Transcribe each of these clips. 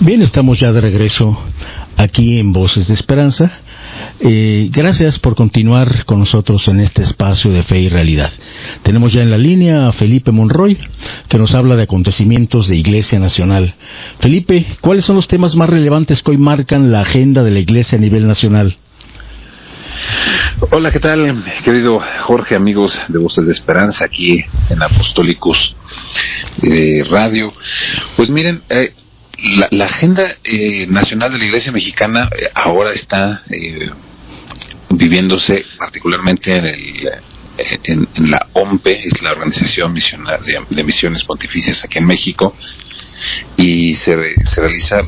Bien, estamos ya de regreso aquí en Voces de Esperanza. Gracias por continuar con nosotros en este espacio de fe y realidad. Tenemos ya en la línea a Felipe Monroy, que nos habla de acontecimientos de Iglesia Nacional. Felipe, ¿cuáles son los temas más relevantes que hoy marcan la agenda de la Iglesia a nivel nacional? Hola, ¿qué tal, querido Jorge, amigos de Voces de Esperanza, aquí en Apostólicos Radio? Pues miren, la agenda nacional de la Iglesia Mexicana ahora está viviéndose particularmente en la OMPE, es la Organización de Misiones Pontificias aquí en México, y se realiza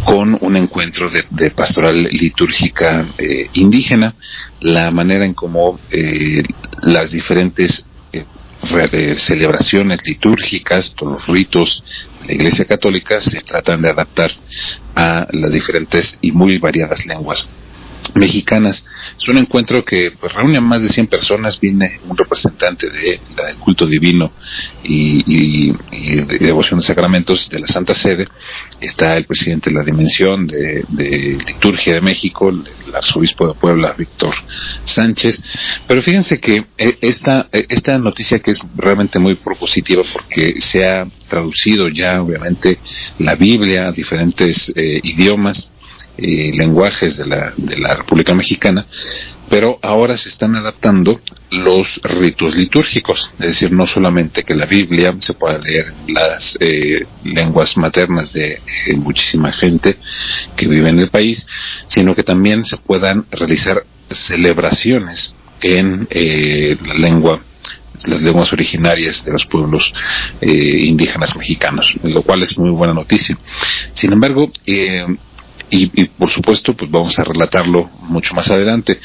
con un encuentro de pastoral litúrgica indígena, la manera en cómo las diferentes celebraciones litúrgicas, todos los ritos de la Iglesia Católica se tratan de adaptar a las diferentes y muy variadas lenguas mexicanas. Es un encuentro que pues reúne a más de 100 personas. Viene un representante del culto divino y de devoción de sacramentos de la Santa Sede. Está el presidente de la Dimensión de Liturgia de México, el arzobispo de Puebla, Víctor Sánchez. Pero fíjense que esta noticia, que es realmente muy propositiva, porque se ha traducido ya obviamente la Biblia a diferentes idiomas, lenguajes de la República Mexicana, pero ahora se están adaptando los ritos litúrgicos, es decir, no solamente que la Biblia se pueda leer en las lenguas maternas de muchísima gente que vive en el país, sino que también se puedan realizar celebraciones en las lenguas originarias de los pueblos indígenas mexicanos, lo cual es muy buena noticia. Sin embargo, y por supuesto pues vamos a relatarlo mucho más adelante,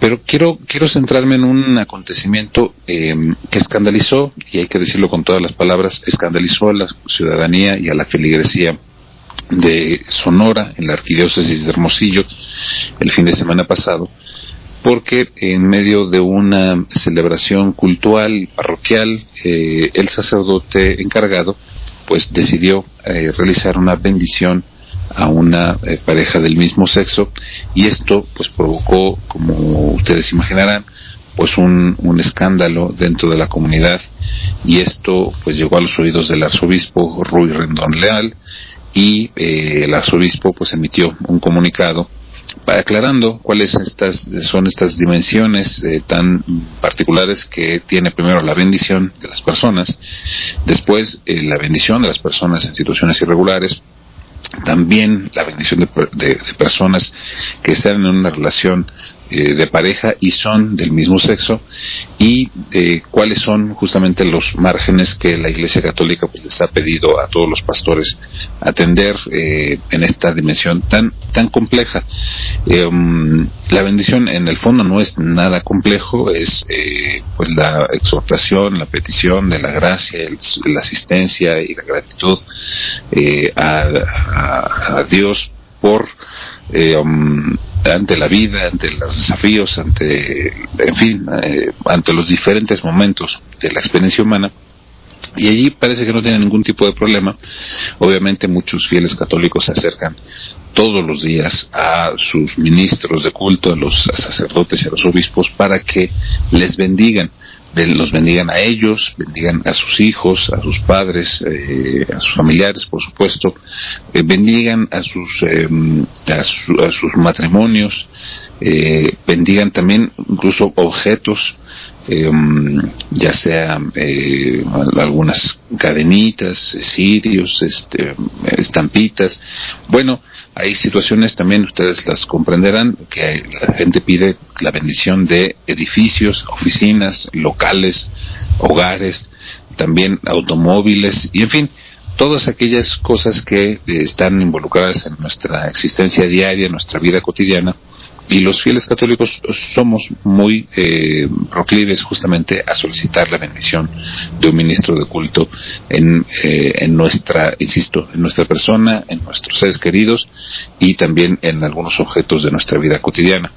pero quiero centrarme en un acontecimiento que escandalizó, y hay que decirlo con todas las palabras, escandalizó a la ciudadanía y a la feligresía de Sonora, en la arquidiócesis de Hermosillo, el fin de semana pasado, porque en medio de una celebración cultural parroquial, el sacerdote encargado pues decidió realizar una bendición a una pareja del mismo sexo, y esto pues provocó, como ustedes imaginarán, pues un escándalo dentro de la comunidad, y esto pues llegó a los oídos del arzobispo Ruy Rendón Leal, y el arzobispo pues emitió un comunicado aclarando cuáles son estas dimensiones tan particulares que tiene primero la bendición de las personas, después la bendición de las personas en situaciones irregulares, también la bendición de personas que están en una relación de pareja y son del mismo sexo, y cuáles son justamente los márgenes que la Iglesia Católica pues les ha pedido a todos los pastores atender en esta dimensión tan compleja. La bendición en el fondo no es nada complejo, es pues la exhortación, la petición de la gracia, la asistencia y la gratitud a Dios por ante la vida, ante los desafíos, ante los diferentes momentos de la experiencia humana. Y allí parece que no tiene ningún tipo de problema. Obviamente muchos fieles católicos se acercan todos los días a sus ministros de culto, a los sacerdotes y a los obispos, para que les bendigan. Los bendigan a ellos, bendigan a sus hijos, a sus padres, a sus familiares, por supuesto, bendigan a sus matrimonios, bendigan también incluso objetos, ya sea algunas cadenitas, cirios, estampitas. Bueno, hay situaciones también, ustedes las comprenderán, que la gente pide la bendición de edificios, oficinas, locales, hogares, también automóviles, y en fin, todas aquellas cosas que están involucradas en nuestra existencia diaria, en nuestra vida cotidiana. Y los fieles católicos somos muy proclives justamente a solicitar la bendición de un ministro de culto en nuestra, insisto, en nuestra persona, en nuestros seres queridos y también en algunos objetos de nuestra vida cotidiana.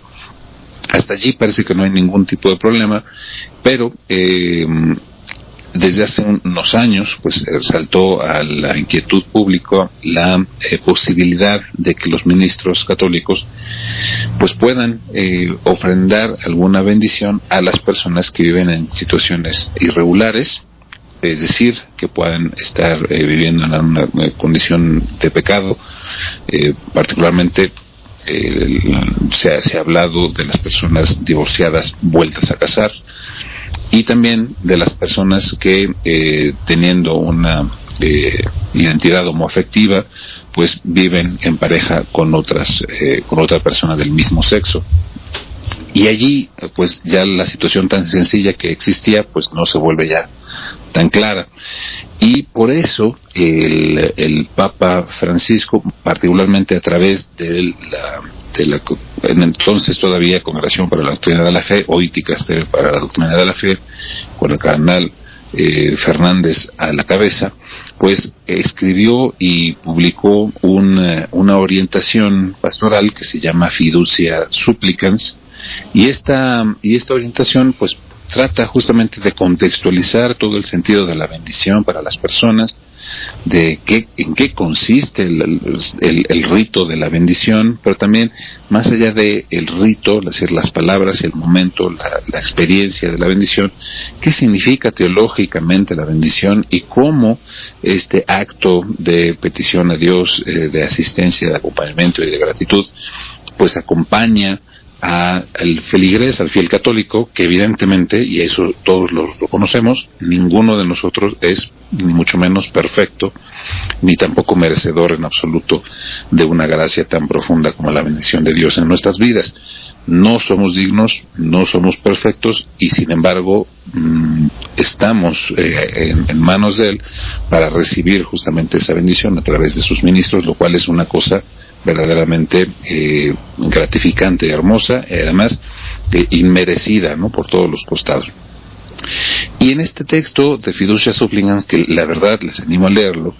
Hasta allí parece que no hay ningún tipo de problema, pero desde hace unos años pues saltó a la inquietud pública la posibilidad de que los ministros católicos pues puedan ofrendar alguna bendición a las personas que viven en situaciones irregulares, es decir, que puedan estar viviendo en una condición de pecado, particularmente se ha hablado de las personas divorciadas vueltas a casar, y también de las personas que teniendo una identidad homoafectiva pues viven en pareja con otra persona del mismo sexo. Y allí pues ya la situación tan sencilla que existía pues no se vuelve ya tan clara, y por eso el Papa Francisco, particularmente a través de la entonces todavía Congregación para la Doctrina de la Fe, hoy Dicasterio para la Doctrina de la Fe, con el cardenal Fernández a la cabeza, pues escribió y publicó una orientación pastoral que se llama Fiducia Supplicans, y esta orientación pues trata justamente de contextualizar todo el sentido de la bendición para las personas, de en qué consiste el rito de la bendición, pero también más allá de el rito, es decir, las palabras, el momento, la experiencia de la bendición, qué significa teológicamente la bendición y cómo este acto de petición a Dios, de asistencia, de acompañamiento y de gratitud, pues acompaña al feligres, al fiel católico, que evidentemente, y eso todos lo conocemos, ninguno de nosotros es ni mucho menos perfecto, ni tampoco merecedor en absoluto de una gracia tan profunda como la bendición de Dios en nuestras vidas. No somos dignos, no somos perfectos, y sin embargo estamos en manos de Él para recibir justamente esa bendición a través de sus ministros, lo cual es una cosa verdaderamente gratificante y hermosa, y además inmerecida, ¿no?, por todos los costados. Y en este texto de Fiducia Supplicans, que la verdad les animo a leerlo,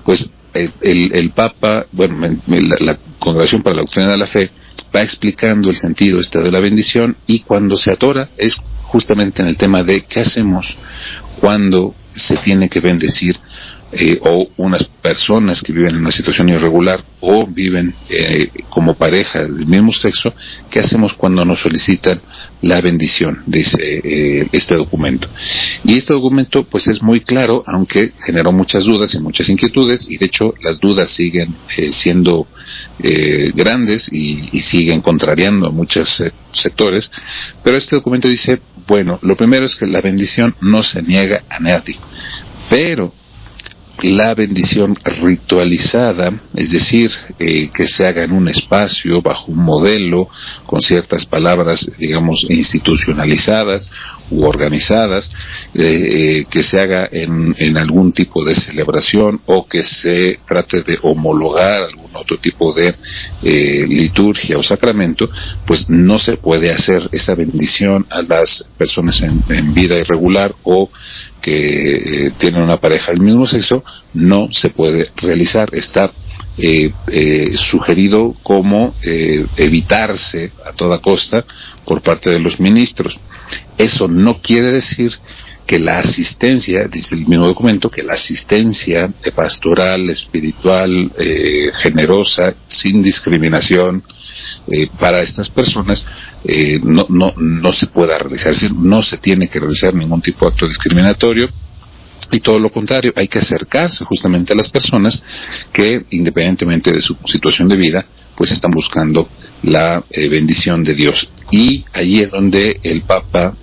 pues el Papa, la Congregación para la Doctrina de la Fe va explicando el sentido de la bendición, y cuando se atora es justamente en el tema de qué hacemos cuando se tiene que bendecir o unas personas que viven en una situación irregular o viven como pareja del mismo sexo. ¿Qué hacemos cuando nos solicitan la bendición? Dice este documento. Y este documento pues es muy claro, aunque generó muchas dudas y muchas inquietudes, y de hecho las dudas siguen siendo grandes y siguen contrariando a muchos sectores, pero este documento dice, bueno, lo primero es que la bendición no se niega a nadie, pero la bendición ritualizada, es decir, que se haga en un espacio, bajo un modelo, con ciertas palabras, digamos, institucionalizadas u organizadas, que se haga en algún tipo de celebración, o que se trate de homologar algún otro tipo de liturgia o sacramento, pues no se puede hacer esa bendición a las personas en vida irregular o que tienen una pareja del mismo sexo. No se puede realizar. Está sugerido como evitarse a toda costa por parte de los ministros. Eso no quiere decir que la asistencia, dice el mismo documento, que la asistencia pastoral, espiritual, generosa, sin discriminación para estas personas no se pueda realizar. Es decir, no se tiene que realizar ningún tipo de acto discriminatorio, y todo lo contrario, hay que acercarse justamente a las personas que, independientemente de su situación de vida, pues están buscando la bendición de Dios. Y allí es donde el Papa,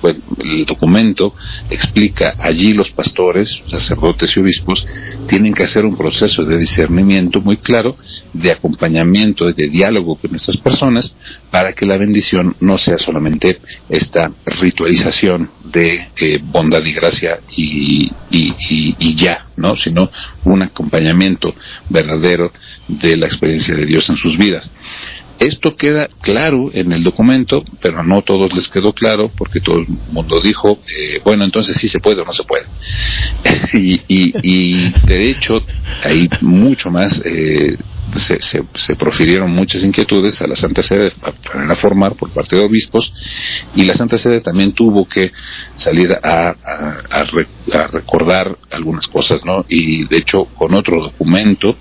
pues, el documento explica, allí los pastores, sacerdotes y obispos tienen que hacer un proceso de discernimiento muy claro, de acompañamiento, de diálogo con estas personas, para que la bendición no sea solamente esta ritualización de bondad y gracia y ya, ¿no?, sino un acompañamiento verdadero de la experiencia de Dios en sus vidas. Esto queda claro en el documento, pero no a todos les quedó claro, porque todo el mundo dijo, bueno, entonces sí se puede o no se puede. y de hecho hay mucho más se profirieron muchas inquietudes a la Santa Sede para formar por parte de obispos, y la Santa Sede también tuvo que salir a recordar algunas cosas, ¿no? Y de hecho con otro documento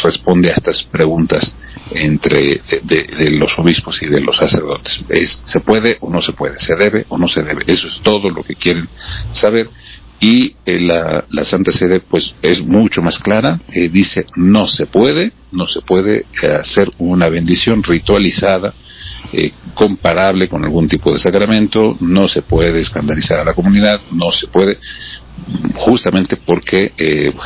responde a estas preguntas de los obispos y de los sacerdotes. ¿Se puede o no se puede? ¿Se debe o no se debe? Eso es todo lo que quieren saber. Y la Santa Sede pues es mucho más clara, dice no se puede hacer una bendición ritualizada comparable con algún tipo de sacramento, no se puede escandalizar a la comunidad, no se puede, justamente porque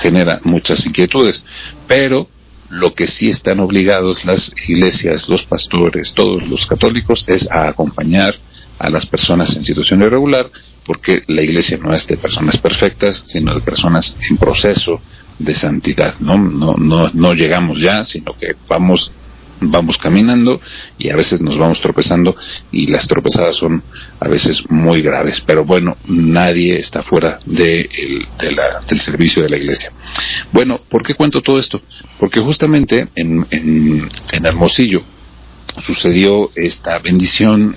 genera muchas inquietudes. Pero lo que sí están obligados las iglesias, los pastores, todos los católicos, es a acompañar a las personas en situación irregular, porque la iglesia no es de personas perfectas, sino de personas en proceso de santidad. No llegamos ya, sino que vamos caminando, y a veces nos vamos tropezando, y las tropezadas son a veces muy graves. Pero bueno, nadie está fuera del servicio de la iglesia. Bueno, ¿por qué cuento todo esto? Porque justamente en Hermosillo sucedió esta bendición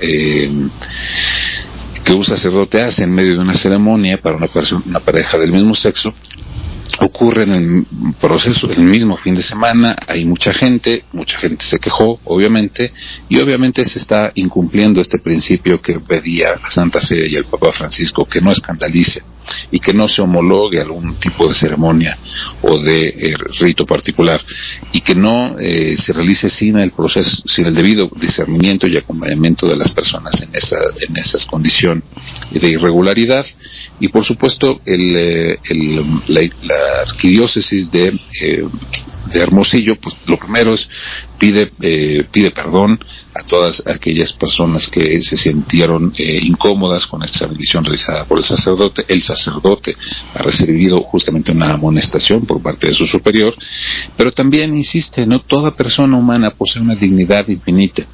que un sacerdote hace en medio de una ceremonia para una pareja del mismo sexo. Ocurre en el proceso del mismo fin de semana, hay mucha gente se quejó, obviamente, y obviamente se está incumpliendo este principio que pedía la Santa Sede y el Papa Francisco, que no escandalice y que no se homologue algún tipo de ceremonia o de rito particular, y que no se realice sin el debido discernimiento y acompañamiento de las personas en esas condiciones de irregularidad. Y por supuesto la arquidiócesis de Hermosillo, pues lo primero es pide perdón a todas aquellas personas que se sintieron incómodas con esta bendición realizada por el sacerdote. El sacerdote ha recibido justamente una amonestación por parte de su superior, pero también insiste, no toda persona humana posee una dignidad infinita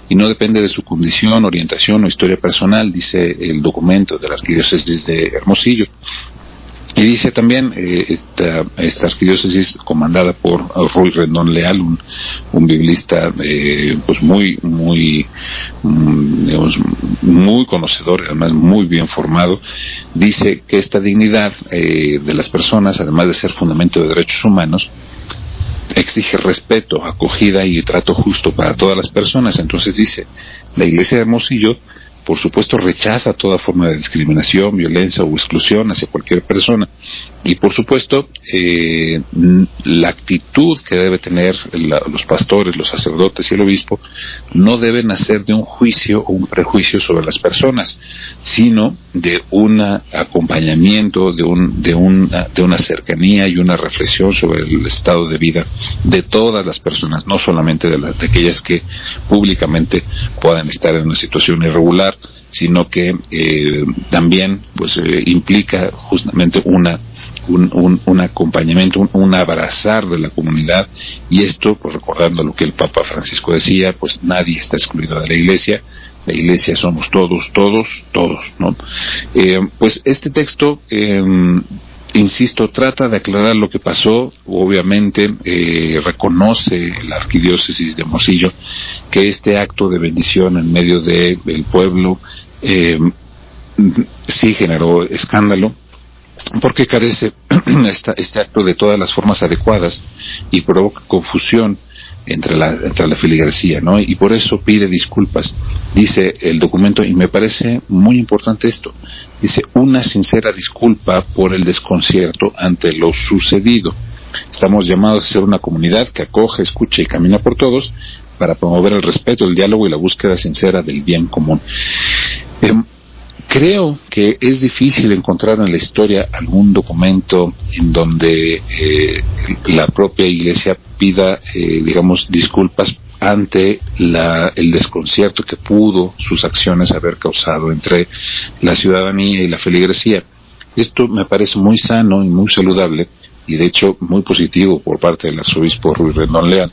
y no depende de su condición, orientación o historia personal, dice el documento de la arquidiócesis de Hermosillo. Y dice también esta arquidiócesis, comandada por Ruy Rendón Leal, un biblista pues muy conocedor y además muy bien formado, dice que esta dignidad de las personas, además de ser fundamento de derechos humanos, exige respeto, acogida y trato justo para todas las personas. Entonces dice, la Iglesia de Hermosillo por supuesto rechaza toda forma de discriminación, violencia o exclusión hacia cualquier persona, y por supuesto la actitud que debe tener los pastores, los sacerdotes y el obispo no debe nacer de un juicio o un prejuicio sobre las personas, sino de un acompañamiento, de una cercanía y una reflexión sobre el estado de vida de todas las personas, no solamente de aquellas que públicamente puedan estar en una situación irregular, sino que también pues implica justamente un acompañamiento, un abrazar de la comunidad. Y esto, pues recordando lo que el Papa Francisco decía, pues nadie está excluido de la Iglesia somos todos, ¿no? Pues este texto, insisto, trata de aclarar lo que pasó. Obviamente reconoce la arquidiócesis de Hermosillo que este acto de bendición en medio del pueblo sí generó escándalo, porque carece este acto de todas las formas adecuadas y provoca confusión entre la feligresía, ¿no? Y por eso pide disculpas, dice el documento, y me parece muy importante esto, dice: una sincera disculpa por el desconcierto ante lo sucedido. Estamos llamados a ser una comunidad que acoge, escucha y camina por todos para promover el respeto, el diálogo y la búsqueda sincera del bien común. Creo que es difícil encontrar en la historia algún documento en donde la propia Iglesia pida, digamos, disculpas ante el desconcierto que pudo sus acciones haber causado entre la ciudadanía y la feligresía. Esto me parece muy sano y muy saludable, y de hecho muy positivo por parte del arzobispo Ruy Rendón Leal,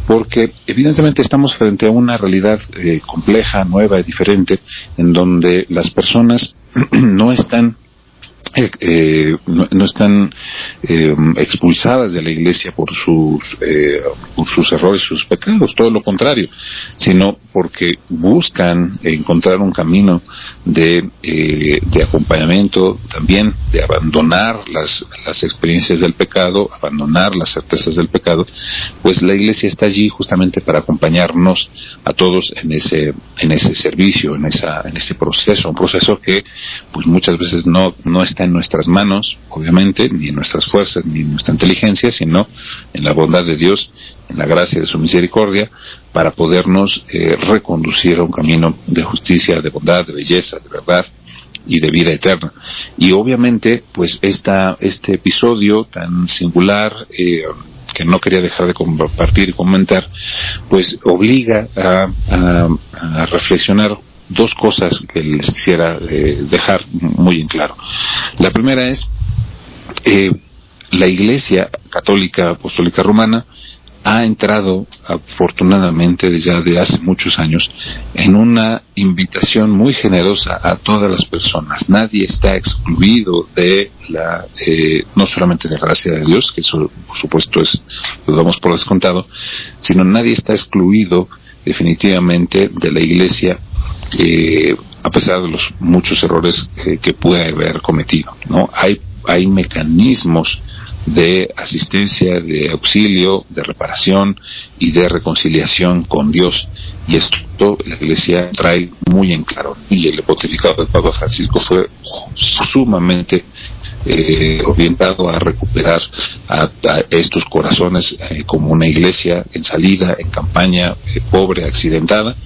porque evidentemente estamos frente a una realidad compleja, nueva y diferente, en donde las personas no están no están expulsadas de la Iglesia por sus errores, sus pecados, todo lo contrario, sino porque buscan encontrar un camino de acompañamiento, también de abandonar las experiencias del pecado, abandonar las certezas del pecado. Pues la Iglesia está allí justamente para acompañarnos a todos en ese servicio, en ese proceso, un proceso que pues muchas veces no está en nuestras manos, obviamente, ni en nuestras fuerzas, ni en nuestra inteligencia, sino en la bondad de Dios, en la gracia de su misericordia, para podernos reconducir a un camino de justicia, de bondad, de belleza, de verdad y de vida eterna. Y obviamente, pues este episodio tan singular, que no quería dejar de compartir y comentar, pues obliga a reflexionar dos cosas que les quisiera dejar muy en claro. La primera es, la Iglesia Católica Apostólica Romana ha entrado, afortunadamente, desde hace muchos años, en una invitación muy generosa a todas las personas. Nadie está excluido de no solamente de la gracia de Dios, que eso, por supuesto, lo damos por descontado, sino nadie está excluido definitivamente de la Iglesia, a pesar de los muchos errores que puede haber cometido, ¿no? Hay mecanismos de asistencia, de auxilio, de reparación y de reconciliación con Dios, y esto la Iglesia trae muy en claro, y el pontificado del Papa Francisco fue sumamente orientado a recuperar a estos corazones como una Iglesia en salida, en campaña, pobre, accidentada,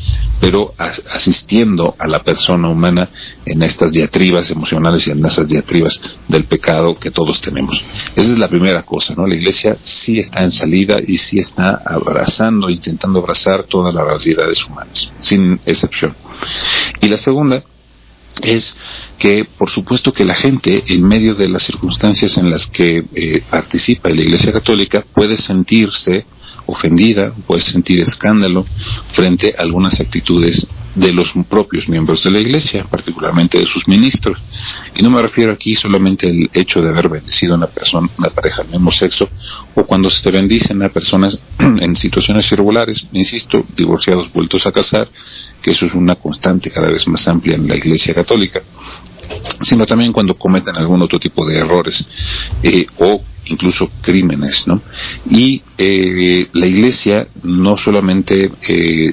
pero asistiendo a la persona humana en estas diatribas emocionales y en esas diatribas del pecado que todos tenemos. Esa es la primera cosa, ¿no? La Iglesia sí está en salida y sí está intentando abrazar todas las realidades humanas, sin excepción. Y la segunda es que, por supuesto, que la gente, en medio de las circunstancias en las que participa la Iglesia Católica, puede sentirse ofendida, puede sentir escándalo frente a algunas actitudes de los propios miembros de la Iglesia, particularmente de sus ministros. Y no me refiero aquí solamente al hecho de haber bendecido a una pareja del mismo sexo, o cuando se bendicen a personas en situaciones irregulares, insisto, divorciados vueltos a casar, que eso es una constante cada vez más amplia en la Iglesia Católica, sino también cuando cometen algún otro tipo de errores o incluso crímenes, ¿no? Y la Iglesia no solamente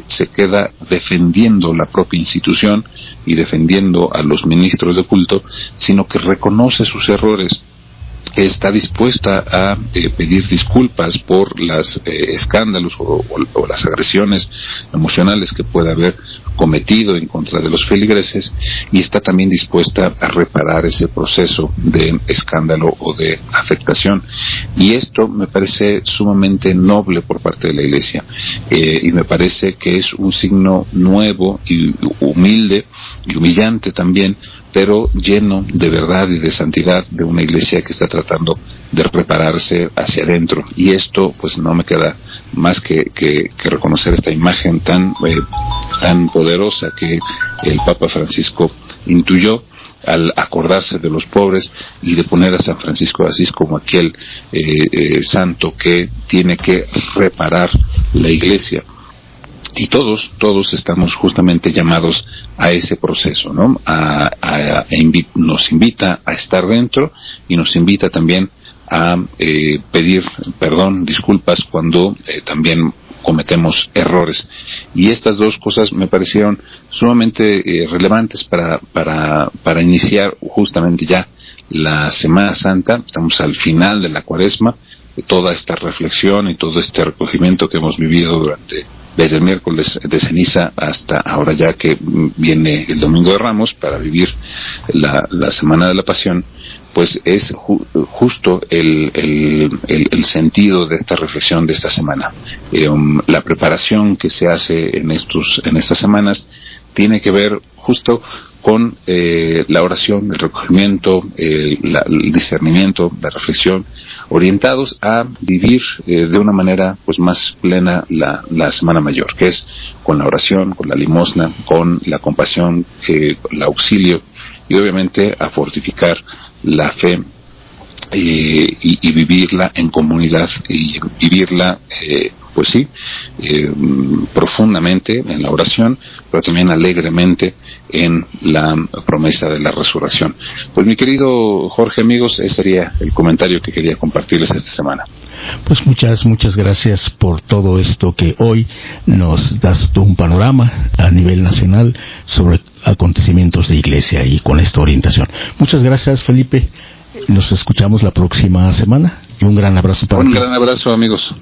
se queda defendiendo la propia institución y defendiendo a los ministros de culto, sino que reconoce sus errores, está dispuesta a pedir disculpas por los escándalos o las agresiones emocionales que pueda haber cometido en contra de los feligreses, y está también dispuesta a reparar ese proceso de escándalo o de afectación. Y esto me parece sumamente noble por parte de la Iglesia, y me parece que es un signo nuevo y humilde y humillante también, pero lleno de verdad y de santidad, de una Iglesia que está tratando de repararse hacia adentro. Y esto, pues no me queda más que reconocer esta imagen tan poderosa que el Papa Francisco intuyó al acordarse de los pobres y de poner a San Francisco de Asís como aquel santo que tiene que reparar la Iglesia. Y todos estamos justamente llamados a ese proceso, ¿no? Nos invita a estar dentro, y nos invita también a pedir perdón, disculpas cuando también cometemos errores. Y estas dos cosas me parecieron sumamente relevantes para iniciar justamente ya la Semana Santa. Estamos al final de la Cuaresma, toda esta reflexión y todo este recogimiento que hemos vivido desde el miércoles de ceniza hasta ahora, ya que viene el Domingo de Ramos, para vivir la Semana de la Pasión, pues es justo el sentido de esta reflexión de esta semana. La preparación que se hace en estas semanas tiene que ver justo con la oración, el recogimiento, el discernimiento, la reflexión, orientados a vivir de una manera pues más plena la Semana Mayor, que es con la oración, con la limosna, con la compasión, el auxilio, y obviamente a fortificar la fe y vivirla en comunidad, y vivirla pues sí, profundamente en la oración, pero también alegremente en la promesa de la resurrección. Pues mi querido Jorge, amigos, ese sería el comentario que quería compartirles esta semana. Pues muchas gracias por todo esto que hoy nos das un panorama a nivel nacional sobre acontecimientos de iglesia y con esta orientación. Muchas gracias, Felipe. Nos escuchamos la próxima semana y un gran abrazo para ti. Un gran abrazo, amigos.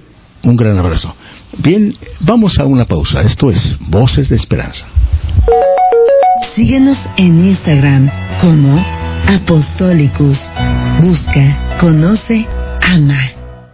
Un gran abrazo. Bien, vamos a una pausa. Esto es Voces de Esperanza. Síguenos en Instagram como Apostolicus. Busca, conoce, ama.